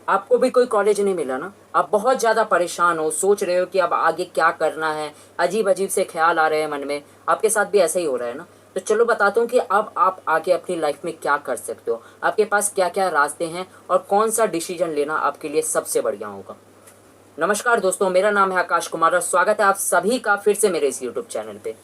आपको भी कोई कॉलेज नहीं मिला ना, आप बहुत ज़्यादा परेशान हो, सोच रहे हो कि अब आगे क्या करना है, अजीब अजीब से ख्याल आ रहे हैं मन में। आपके साथ भी ऐसा ही हो रहा है ना? तो चलो बताता हूँ कि अब आप आगे अपनी लाइफ में क्या कर सकते हो, आपके पास क्या क्या रास्ते हैं और कौन सा डिसीजन लेना आपके लिए सबसे बढ़िया होगा। नमस्कार दोस्तों, मेरा नाम है आकाश कुमार और स्वागत है आप सभी का फिर से मेरे इस यूट्यूब चैनल पे।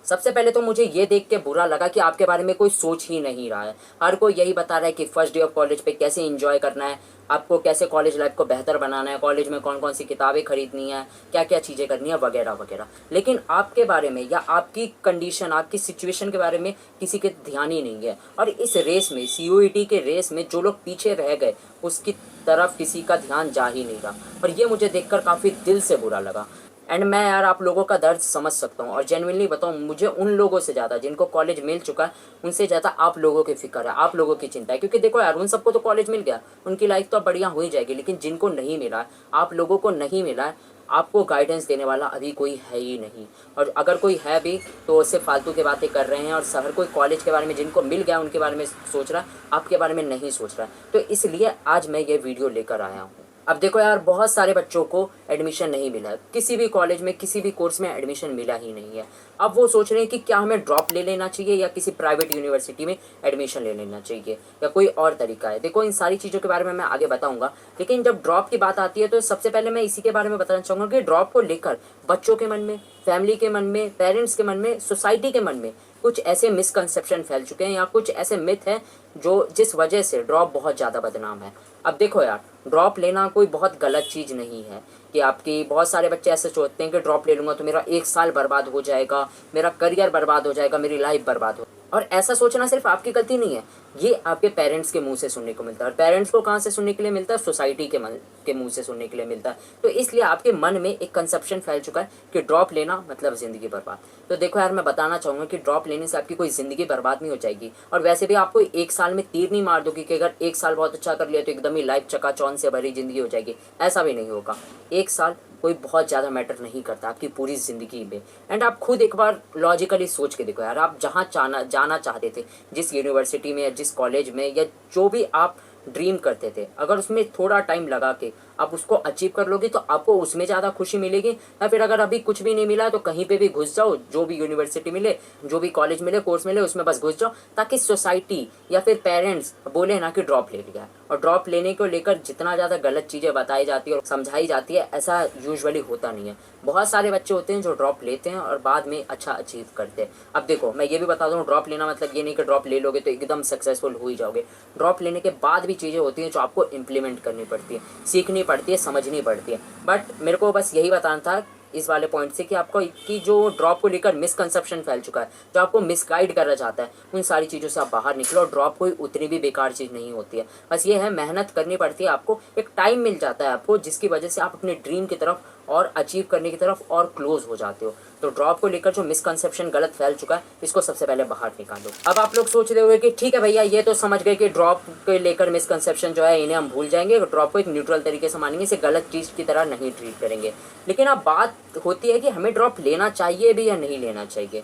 सबसे पहले तो मुझे ये देख के बुरा लगा कि आपके बारे में कोई सोच ही नहीं रहा है। हर कोई यही बता रहा है कि फर्स्ट डे ऑफ कॉलेज पे कैसे एंजॉय करना है, आपको कैसे कॉलेज लाइफ को बेहतर बनाना है, कॉलेज में कौन कौन सी किताबें खरीदनी है, क्या क्या चीज़ें करनी है वगैरह वगैरह। लेकिन आपके बारे में या आपकी कंडीशन, आपकी सिचुएशन के बारे में किसी के ध्यान ही नहीं है। और इस रेस में, CUET के रेस में जो लोग पीछे रह गए उसकी तरफ किसी का ध्यान जा ही नहीं रहा। और ये मुझे देखकर काफ़ी दिल से बुरा लगा। एंड मैं यार आप लोगों का दर्द समझ सकता हूँ और जेन्युइनली बताऊँ, मुझे उन लोगों से ज़्यादा जिनको कॉलेज मिल चुका है उनसे ज़्यादा आप लोगों की फ़िक्र है, आप लोगों की चिंता है। क्योंकि देखो यार, उन सबको तो कॉलेज मिल गया, उनकी लाइफ तो अब बढ़िया हो ही जाएगी। लेकिन जिनको नहीं मिला है, आप लोगों को नहीं मिला है, आपको गाइडेंस देने वाला अभी कोई है ही नहीं। और अगर कोई है भी तो उससे फालतू की बातें कर रहे हैं। और हर कोई कॉलेज के बारे में, जिनको मिल गया उनके बारे में सोच रहा है, आपके बारे में नहीं सोच रहा है। तो इसलिए आज मैं ये वीडियो लेकर आया हूँ। अब देखो यार, बहुत सारे बच्चों को एडमिशन नहीं मिला है, किसी भी कॉलेज में किसी भी कोर्स में एडमिशन मिला ही नहीं है। अब वो सोच रहे हैं कि क्या हमें ड्रॉप ले लेना चाहिए या किसी प्राइवेट यूनिवर्सिटी में एडमिशन ले लेना चाहिए या कोई और तरीका है। देखो, इन सारी चीज़ों के बारे में मैं आगे बताऊंगा। लेकिन जब ड्रॉप की बात आती है तो सबसे पहले मैं इसी के बारे में बताना चाहूँगा कि ड्रॉप को लेकर बच्चों के मन में, फैमिली के मन में, पेरेंट्स के मन में, सोसाइटी के मन में कुछ ऐसे मिसकंसेप्शन फैल चुके हैं या कुछ ऐसे मिथ हैं जो जिस वजह से ड्रॉप बहुत ज़्यादा बदनाम है। अब देखो यार, ड्रॉप लेना कोई बहुत गलत चीज़ नहीं है कि आपकी, बहुत सारे बच्चे ऐसे सोचते हैं कि ड्रॉप ले लूँगा तो मेरा 1 साल बर्बाद हो जाएगा, मेरा करियर बर्बाद हो जाएगा, मेरी लाइफ बर्बाद हो। और ऐसा सोचना सिर्फ आपकी गलती नहीं है, ये आपके पेरेंट्स के मुंह से सुनने को मिलता है। और पेरेंट्स को कहाँ से सुनने के लिए मिलता है? सोसाइटी के मुंह से सुनने के लिए मिलता है। तो इसलिए आपके मन में एक कंसेप्शन फैल चुका है कि ड्रॉप लेना मतलब ज़िंदगी बर्बाद। तो देखो यार, मैं बताना चाहूँगा कि ड्रॉप लेने से आपकी कोई ज़िंदगी बर्बाद नहीं हो जाएगी। और वैसे भी आपको 1 साल में तीर नहीं मार दोगी कि अगर 1 साल बहुत अच्छा कर लिया तो एकदम ही लाइफ चकाचौंध से भरी ज़िंदगी हो जाएगी। ऐसा भी नहीं होगा। 1 साल कोई बहुत ज़्यादा मैटर नहीं करता आपकी पूरी ज़िंदगी में। एंड आप खुद एक बार लॉजिकली सोच के देखो यार, आप जहाँ जाना चाहते थे, जिस यूनिवर्सिटी में या जिस कॉलेज में या जो भी आप ड्रीम करते थे, अगर उसमें थोड़ा टाइम लगा के आप उसको अचीव कर लोगे तो आपको उसमें ज़्यादा खुशी मिलेगी। या फिर अगर अभी कुछ भी नहीं मिला है तो कहीं पे भी घुस जाओ, जो भी यूनिवर्सिटी मिले, जो भी कॉलेज मिले, कोर्स मिले, उसमें बस घुस जाओ, ताकि सोसाइटी या फिर पेरेंट्स बोले ना कि ड्रॉप ले लिया है। और ड्रॉप लेने को लेकर जितना ज़्यादा गलत चीज़ें बताई जाती है और समझाई जाती है, ऐसा यूजुअली होता नहीं है। बहुत सारे बच्चे होते हैं जो ड्रॉप लेते हैं और बाद में अच्छा अचीव करते हैं। अब देखो, मैं ये भी बता दूँ, ड्रॉप लेना मतलब ये नहीं कि ड्रॉप ले लोगे तो एकदम सक्सेसफुल हो ही जाओगे। ड्रॉप लेने के बाद भी चीज़ें होती हैं जो आपको इम्प्लीमेंट करनी पड़ती है, सीखनी पड़ती है, समझनी पड़ती है। बट मेरे को बस यही बताना था इस वाले पॉइंट से कि आपको, कि जो ड्रॉप को लेकर मिसकंसेप्शन फैल चुका है, जो आपको मिसगाइड करना चाहता है, उन सारी चीज़ों से आप बाहर निकलो। और ड्रॉप कोई उतनी भी बेकार चीज़ नहीं होती है। बस ये है, मेहनत करनी पड़ती है आपको, एक टाइम मिल जाता है आपको जिसकी वजह से आप अपने ड्रीम की तरफ और अचीव करने की तरफ और क्लोज हो जाते हो। तो ड्रॉप को लेकर जो मिसकंसेप्शन गलत फैल चुका है, इसको सबसे पहले बाहर निकालो। अब आप लोग सोच रहे होंगे कि ठीक है भैया, ये तो समझ गए कि ड्रॉप को लेकर मिसकंसेप्शन जो है इन्हें हम भूल जाएंगे, ड्रॉप को एक न्यूट्रल तरीके से मानेंगे, इसे गलत चीज़ की तरह नहीं ट्रीट करेंगे। लेकिन अब बात होती है कि हमें ड्रॉप लेना चाहिए भी या नहीं लेना चाहिए।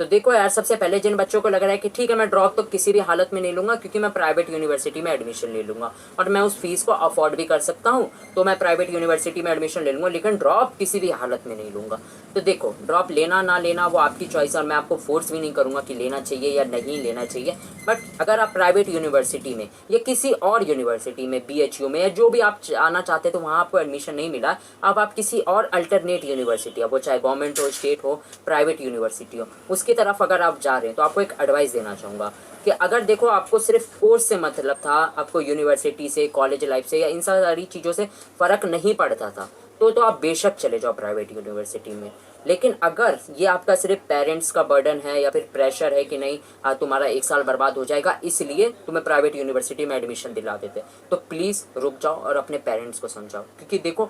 तो देखो यार, सबसे पहले जिन बच्चों को लग रहा है कि ठीक है, मैं ड्रॉप तो किसी भी हालत में नहीं लूँगा क्योंकि मैं प्राइवेट यूनिवर्सिटी में एडमिशन ले लूँगा और मैं उस फीस को अफोर्ड भी कर सकता हूँ, तो मैं प्राइवेट यूनिवर्सिटी में एडमिशन ले लूँगा, लेकिन ड्रॉप किसी भी हालत में नहीं लूँगा। तो देखो, ड्रॉप लेना ना लेना वो आपकी चॉइस है और मैं आपको फोर्स भी नहीं करूँगा कि लेना चाहिए या नहीं लेना चाहिए। बट अगर आप प्राइवेट यूनिवर्सिटी में या किसी और यूनिवर्सिटी में, BHU में, या जो भी आप आना चाहते तो वहाँ आपको एडमिशन नहीं मिला, अब आप किसी और अल्टरनेट यूनिवर्सिटी, अब वो चाहे गवर्नमेंट हो, स्टेट हो, प्राइवेट यूनिवर्सिटी हो, उसकी तरफ अगर आप जा रहे हैं तो आपको एक एडवाइस देना चाहूँगा कि अगर देखो आपको सिर्फ कोर्स से मतलब था, आपको यूनिवर्सिटी से, कॉलेज लाइफ से या इन सारी चीज़ों से फ़र्क नहीं पड़ता था, तो आप बेशक चले जाओ प्राइवेट यूनिवर्सिटी में। लेकिन अगर ये आपका सिर्फ पेरेंट्स का बर्डन है या फिर प्रेशर है कि नहीं तुम्हारा 1 साल बर्बाद हो जाएगा इसलिए तुम्हें प्राइवेट यूनिवर्सिटी में एडमिशन दिला देते, तो प्लीज़ रुक जाओ और अपने पेरेंट्स को समझाओ। क्योंकि देखो,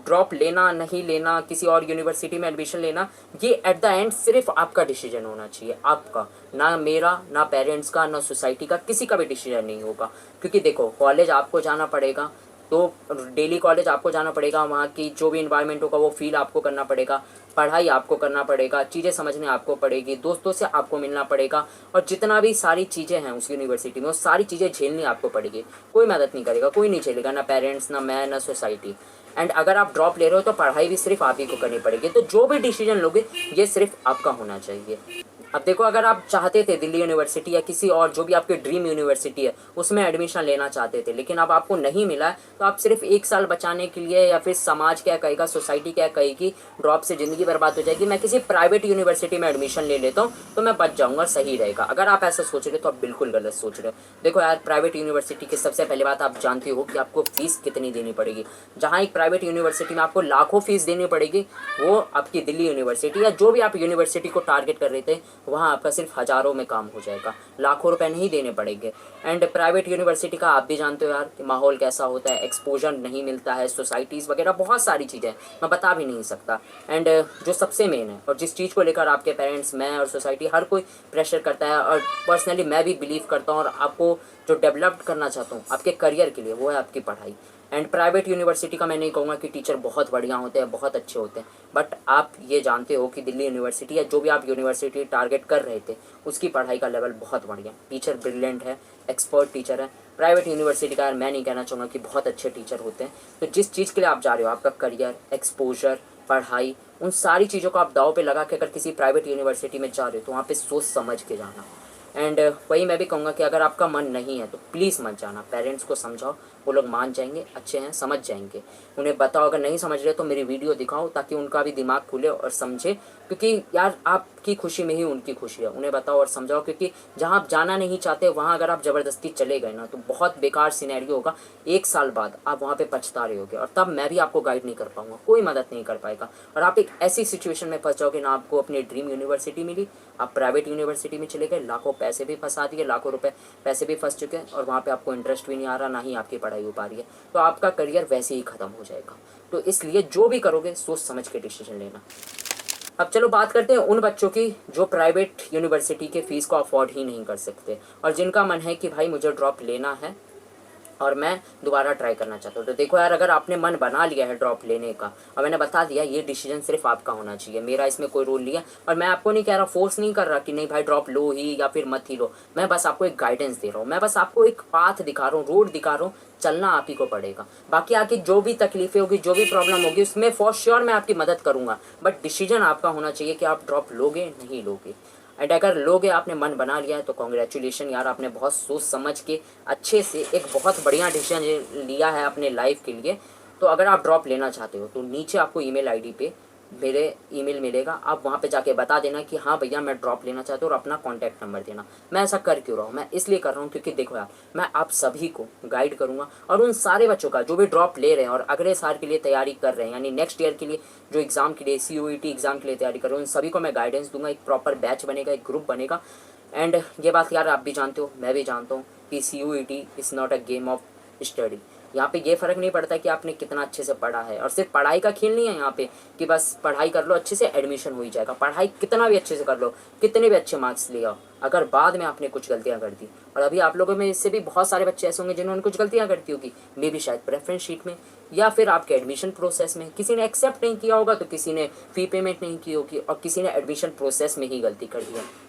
ड्रॉप लेना नहीं लेना, किसी और यूनिवर्सिटी में एडमिशन लेना, ये एट द एंड सिर्फ आपका डिसीजन होना चाहिए, आपका, ना मेरा, ना पेरेंट्स का, ना सोसाइटी का, किसी का भी डिसीजन नहीं होगा। क्योंकि देखो, कॉलेज आपको जाना पड़ेगा, तो डेली कॉलेज आपको जाना पड़ेगा, वहाँ की जो भी इन्वायरमेंट होगा वो फील आपको करना पड़ेगा, पढ़ाई आपको करना पड़ेगा, चीज़ें समझने आपको पड़ेगी, दोस्तों से आपको मिलना पड़ेगा, और जितना भी सारी चीज़ें हैं उस यूनिवर्सिटी में वो सारी चीज़ें झेलनी आपको पड़ेगी। कोई मदद नहीं करेगा, कोई नहीं झेलेगा, ना पेरेंट्स, ना मैं, ना सोसाइटी। एंड अगर आप ड्रॉप ले रहे हो तो पढ़ाई भी सिर्फ आप ही को करनी पड़ेगी। तो जो भी डिसीजन लोगे ये सिर्फ आपका होना चाहिए। अब देखो, अगर आप चाहते थे दिल्ली यूनिवर्सिटी या किसी और जो भी आपकी ड्रीम यूनिवर्सिटी है उसमें एडमिशन लेना चाहते थे, लेकिन अब आपको नहीं मिला है, तो आप सिर्फ 1 साल बचाने के लिए, या फिर समाज क्या कहेगा, सोसाइटी क्या कहेगी, ड्रॉप से ज़िंदगी बर्बाद हो जाएगी, मैं किसी प्राइवेट यूनिवर्सिटी में एडमिशन ले लेता हूँ तो मैं बच जाऊँगा, सही रहेगा। अगर आप ऐसा सोच रहे हो तो आप बिल्कुल गलत सोच रहे हो। देखो यार, प्राइवेट यूनिवर्सिटी की सबसे पहली बात आप जानते हो कि आपको फ़ीस कितनी देनी पड़ेगी। जहाँ एक प्राइवेट यूनिवर्सिटी में आपको लाखों फ़ीस देनी पड़ेगी, वो आपकी दिल्ली यूनिवर्सिटी या जो भी आप यूनिवर्सिटी को टारगेट कर रहे थे वहाँ आपका सिर्फ हज़ारों में काम हो जाएगा, लाखों रुपए नहीं देने पड़ेंगे। एंड प्राइवेट यूनिवर्सिटी का आप भी जानते हो यार कि माहौल कैसा होता है, एक्सपोजर नहीं मिलता है, सोसाइटीज़ वगैरह बहुत सारी चीज़ें मैं बता भी नहीं सकता। एंड जो सबसे मेन है और जिस चीज़ को लेकर आपके पेरेंट्स, मैं और सोसाइटी हर कोई प्रेशर करता है, और पर्सनली मैं भी बिलीव करता हूँ और आपको जो डेवलप करना चाहता हूँ आपके करियर के लिए, वो है आपकी पढ़ाई। एंड प्राइवेट यूनिवर्सिटी का मैं नहीं कहूँगा कि टीचर बहुत बढ़िया होते हैं, बहुत अच्छे होते हैं, बट आप ये जानते हो कि दिल्ली यूनिवर्सिटी या जो भी आप यूनिवर्सिटी टारगेट कर रहे थे उसकी पढ़ाई का लेवल बहुत बढ़िया, टीचर ब्रिलियंट है, एक्सपर्ट टीचर है। प्राइवेट यूनिवर्सिटी का यार मैं नहीं कहना चाहूँगा कि बहुत अच्छे टीचर होते हैं। तो जिस चीज़ के लिए आप जा रहे हो, आपका करियर, एक्सपोजर, पढ़ाई, उन सारी चीज़ों को आप दाव पे लगा के अगर किसी प्राइवेट यूनिवर्सिटी में जा रहे हो तो वहाँ पे सोच समझ के जाना। एंड वही मैं भी कहूँगा कि अगर आपका मन नहीं है तो प्लीज़ मत जाना। पेरेंट्स को समझाओ, वो लोग मान जाएंगे, अच्छे हैं, समझ जाएंगे। उन्हें बताओ, अगर नहीं समझ रहे तो मेरी वीडियो दिखाओ ताकि उनका भी दिमाग खुले और समझे, क्योंकि यार आपकी खुशी में ही उनकी खुशी है। उन्हें बताओ और समझाओ, क्योंकि जहाँ आप जाना नहीं चाहते वहाँ अगर आप ज़बरदस्ती चले गए ना तो बहुत बेकार सिनेरियो होगा। 1 साल बाद आप वहाँ पे पछता रहे होगे और तब मैं भी आपको गाइड नहीं कर पाऊँगा, कोई मदद नहीं कर पाएगा, और आप एक ऐसी सिचुएशन में फंस जाओगे ना आपको अपनी ड्रीम यूनिवर्सिटी मिली, आप प्राइवेट यूनिवर्सिटी में चले गए, लाखों पैसे भी फंसा दिए, लाखों रुपए पैसे भी फंस चुके हैं, और वहाँ पे आपको इंटरेस्ट भी नहीं आ रहा, ना ही आपकी पढ़ाई हो पा रही है, तो आपका करियर वैसे ही ख़त्म हो जाएगा। तो इसलिए जो भी करोगे सोच समझ के डिसीजन लेना। अब चलो बात करते हैं उन बच्चों की जो प्राइवेट यूनिवर्सिटी के फ़ीस को अफोर्ड ही नहीं कर सकते और जिनका मन है कि भाई मुझे ड्रॉप लेना है और मैं दोबारा ट्राई करना चाहता हूँ। तो देखो यार, अगर आपने मन बना लिया है ड्रॉप लेने का, और मैंने बता दिया ये डिसीजन सिर्फ आपका होना चाहिए, मेरा इसमें कोई रोल नहीं है, और मैं आपको नहीं कह रहा, फोर्स नहीं कर रहा कि नहीं भाई ड्रॉप लो ही या फिर मत ही लो। मैं बस आपको एक गाइडेंस दे रहा हूँ, मैं बस आपको एक पाथ दिखा रहा हूँ, रोड दिखा रहा हूँ, चलना आप ही को पड़ेगा। बाकी आके जो भी तकलीफें होगी, जो भी प्रॉब्लम होगी, उसमें फॉर श्योर मैं आपकी मदद करूँगा, बट डिसीजन आपका होना चाहिए कि आप ड्रॉप लोगे नहीं लोगे। एंड अगर लोगे, आपने मन बना लिया है तो कॉन्ग्रेचुलेशन यार, आपने बहुत सोच समझ के अच्छे से एक बहुत बढ़िया डिसीजन लिया है अपने लाइफ के लिए। तो अगर आप ड्रॉप लेना चाहते हो तो नीचे आपको ईमेल आईडी पे मेरे ईमेल मिलेगा, आप वहाँ पे जाके बता देना कि हाँ भैया मैं ड्रॉप लेना चाहता हूँ, और अपना कॉन्टैक्ट नंबर देना। मैं ऐसा कर क्यों रहा हूँ, मैं इसलिए कर रहा हूँ क्योंकि देखो यार, मैं आप सभी को गाइड करूँगा, और उन सारे बच्चों का जो भी ड्रॉप ले रहे हैं और अगले साल के लिए तैयारी कर रहे हैं, यानी नेक्स्ट ईयर के लिए जो एग्ज़ाम के लिए CUET एग्ज़ाम के लिए तैयारी कर रहे हैं, उन सभी को मैं गाइडेंस दूंगा। एक प्रॉपर बैच बनेगा, एक ग्रुप बनेगा। एंड ये बात यार आप भी जानते हो, मैं भी जानता हूँ कि CUET is not a game of study. यहाँ पे ये फ़र्क नहीं पड़ता कि आपने कितना अच्छे से पढ़ा है, और सिर्फ पढ़ाई का खेल नहीं है यहाँ पे कि बस पढ़ाई कर लो अच्छे से एडमिशन हो ही जाएगा। पढ़ाई कितना भी अच्छे से कर लो, कितने भी अच्छे मार्क्स ले आओ, अगर बाद में आपने कुछ गलतियाँ कर दी, और अभी आप लोगों में इससे भी बहुत सारे बच्चे ऐसे होंगे जिन्होंने कुछ गलतियाँ करती होगी, मे भी शायद प्रेफरेंस शीट में या फिर आपके एडमिशन प्रोसेस में, किसी ने एक्सेप्ट नहीं किया होगा तो किसी ने फ़ी पेमेंट नहीं की होगी, और किसी ने एडमिशन प्रोसेस में ही गलती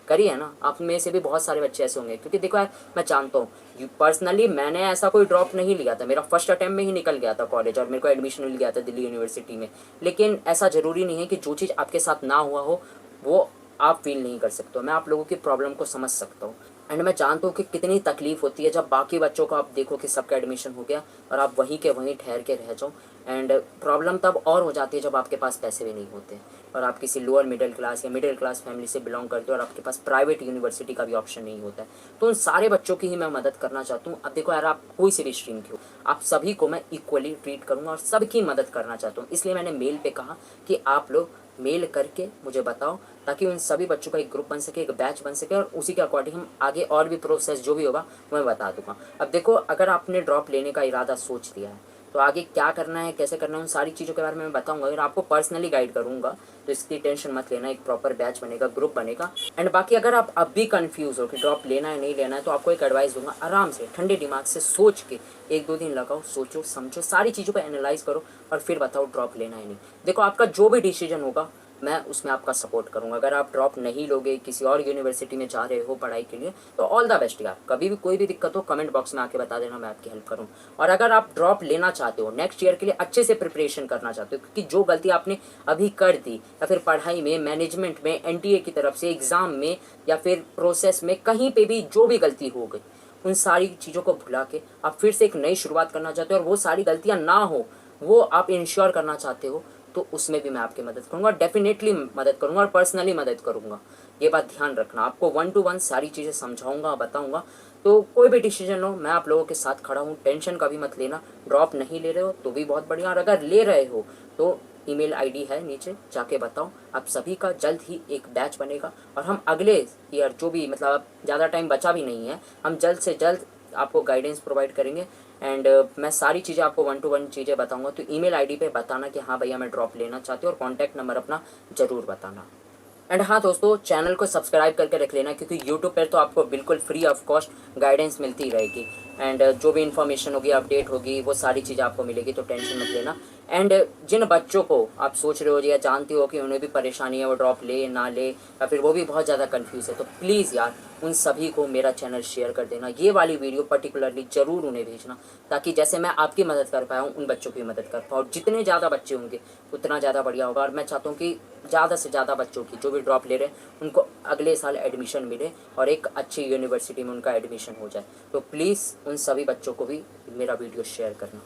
करी है ना। आप में से भी बहुत सारे बच्चे ऐसे होंगे, क्योंकि देखो यार मैं जानता हूँ पर्सनली, मैंने ऐसा कोई ड्रॉप नहीं लिया था, मेरा फर्स्ट अटैम्प्ट में ही निकल गया था कॉलेज, और मेरे को एडमिशन मिल गया था दिल्ली यूनिवर्सिटी में। लेकिन ऐसा ज़रूरी नहीं है कि जो चीज़ आपके साथ ना हुआ हो वो आप फील नहीं कर सकते हो। मैं आप लोगों की प्रॉब्लम को समझ सकता हूँ, एंड मैं जानता हूँ कि कितनी तकलीफ़ होती है जब बाकी बच्चों को आप देखो कि सबका एडमिशन हो गया और आप वहीं के वहीं ठहर के रह जाओ। एंड प्रॉब्लम तब और हो जाती है जब आपके पास पैसे भी नहीं होते, और आप किसी लोअर मिडिल क्लास या मिडिल क्लास फैमिली से बिलोंग करते हो, और आपके पास प्राइवेट यूनिवर्सिटी का भी ऑप्शन नहीं होता है। तो उन सारे बच्चों की ही मैं मदद करना चाहता हूँ। अब देखो यार, आप कोई सी भी स्ट्रीम की हो, आप सभी को मैं इक्वली ट्रीट करूँगा और सबकी मदद करना चाहता हूँ। इसलिए मैंने मेल पे कहा कि आप लोग मेल करके मुझे बताओ, ताकि उन सभी बच्चों का एक ग्रुप बन सके, एक बैच बन सके, और उसी के अकॉर्डिंग हम आगे और भी प्रोसेस जो भी होगा मैं बता दूंगा। अब देखो, अगर आपने ड्रॉप लेने का इरादा सोच लिया है तो आगे क्या करना है, कैसे करना है, उन सारी चीज़ों के बारे में मैं बताऊंगा। अगर आपको पर्सनली गाइड करूंगा तो इसकी टेंशन मत लेना, एक प्रॉपर बैच बनेगा, ग्रुप बनेगा। एंड बाकी अगर आप अब भी कंफ्यूज हो कि ड्रॉप लेना है नहीं लेना है, तो आपको एक एडवाइस दूंगा, आराम से ठंडे दिमाग से सोच के 1-2 दिन लगाओ, सोचो समझो, सारी चीज़ों को एनालाइज करो और फिर बताओ ड्रॉप लेना है नहीं। देखो आपका जो भी डिसीजन होगा मैं उसमें आपका सपोर्ट करूंगा। अगर आप ड्रॉप नहीं लोगे, किसी और यूनिवर्सिटी में जा रहे हो पढ़ाई के लिए, तो ऑल द बेस्ट यार। कभी भी कोई भी दिक्कत हो कमेंट बॉक्स में आके बता देना, मैं आपकी हेल्प करूँ। और अगर आप ड्रॉप लेना चाहते हो, नेक्स्ट ईयर के लिए अच्छे से प्रिपरेशन करना चाहते हो, क्योंकि जो गलती आपने अभी कर दी या फिर पढ़ाई में, मैनेजमेंट में, एनटीए की तरफ से एग्ज़ाम में या फिर प्रोसेस में, कहीं पर भी जो भी गलती हो गई, उन सारी चीज़ों को भुला के आप फिर से एक नई शुरुआत करना चाहते हो और वो सारी गलतियाँ ना हो, वो आप इंश्योर करना चाहते हो, तो उसमें भी मैं आपकी मदद करूंगा, डेफिनेटली मदद करूंगा और पर्सनली मदद करूंगा। ये बात ध्यान रखना, आपको 1 to 1 सारी चीज़ें समझाऊंगा, बताऊंगा। तो कोई भी डिसीजन हो मैं आप लोगों के साथ खड़ा हूँ, टेंशन कभी मत लेना। ड्रॉप नहीं ले रहे हो तो भी बहुत बढ़िया, और अगर ले रहे हो तो ईमेल आईडी है नीचे, जाके बताओ। आप सभी का जल्द ही एक बैच बनेगा और हम अगले ईयर जो भी, मतलब अब ज़्यादा टाइम बचा भी नहीं है, हम जल्द से जल्द आपको गाइडेंस प्रोवाइड करेंगे। एंड मैं सारी चीज़ें आपको 1 to 1 चीज़ें बताऊंगा। तो ईमेल आईडी पे बताना कि हाँ भैया मैं ड्रॉप लेना चाहती हूँ, और कॉन्टैक्ट नंबर अपना ज़रूर बताना। एंड हाँ दोस्तों, चैनल को सब्सक्राइब करके रख लेना, क्योंकि यूट्यूब पर तो आपको बिल्कुल फ्री ऑफ कॉस्ट गाइडेंस मिलती रहेगी। एंड जो भी इन्फॉर्मेशन होगी, अपडेट होगी, वो सारी चीज़ें आपको मिलेगी, तो टेंशन मत लेना। एंड जिन बच्चों को आप सोच रहे हो या जानते हो कि उन्हें भी परेशानी है, वो ड्रॉप ले ना ले, या फिर वो भी बहुत ज़्यादा कन्फ्यूज़ है, तो प्लीज़ यार उन सभी को मेरा चैनल शेयर कर देना। ये वाली वीडियो पर्टिकुलरली ज़रूर उन्हें भेजना, ताकि जैसे मैं आपकी मदद कर पाया हूँ, उन बच्चों की मदद कर पाऊँ। जितने ज़्यादा बच्चे होंगे उतना ज़्यादा बढ़िया होगा। और मैं चाहता हूँ कि ज़्यादा से ज़्यादा बच्चों की, जो भी ड्रॉप ले रहे हैं, उनको अगले साल एडमिशन मिले और एक अच्छी यूनिवर्सिटी में उनका एडमिशन हो जाए। तो प्लीज़ उन सभी बच्चों को भी मेरा वीडियो शेयर करना।